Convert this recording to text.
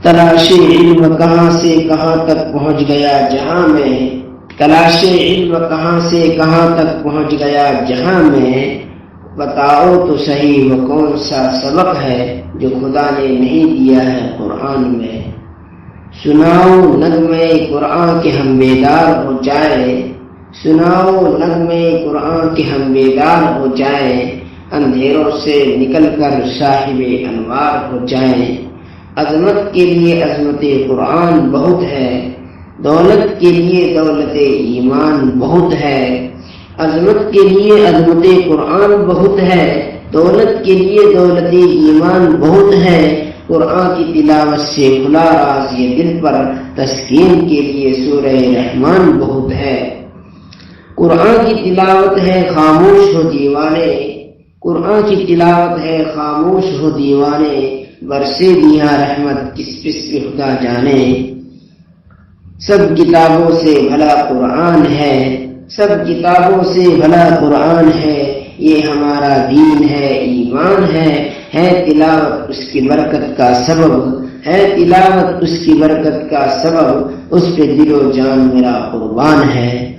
تلاش علم کہاں سے کہاں تک پہنچ گیا جہاں میں، تلاش علم کہاں سے کہاں تک پہنچ گیا جہاں میں، بتاؤ تو صحیح وہ کون سا سبق ہے جو خدا نے نہیں دیا ہے قرآن میں۔ سناؤ نغمے قرآن کے ہم بیدار ہو جائے، سناؤ نغمے قرآن کے ہم بیدار ہو جائیں، اندھیروں سے نکل کر صاحب انوار ہو جائیں۔ عظمت کے لیے عظمت قرآن بہت ہے، دولت کے لیے دولت ایمان بہت ہے۔ عظمت کے لیے عظمت قرآن بہت ہے، دولت کے لیے دولت ایمان بہت ہے۔ قرآن کی تلاوت سے کھلا راز یہ دل پر، تسکین کے لیے سورہ رحمان بہت ہے۔ قرآن کی تلاوت ہے خاموش ہو دیوانے، قرآن کی تلاوت ہے خاموش ہو دیوانے، برسے دیا رحمت کس پس پہ خدا جانے۔ سب کتابوں سے بھلا قرآن ہے، سب کتابوں سے بھلا قرآن ہے، یہ ہمارا دین ہے ایمان ہے تلاوت اس کی برکت کا سبب، ہے تلاوت اس کی برکت کا سبب، اس پہ دل و جان میرا قربان ہے۔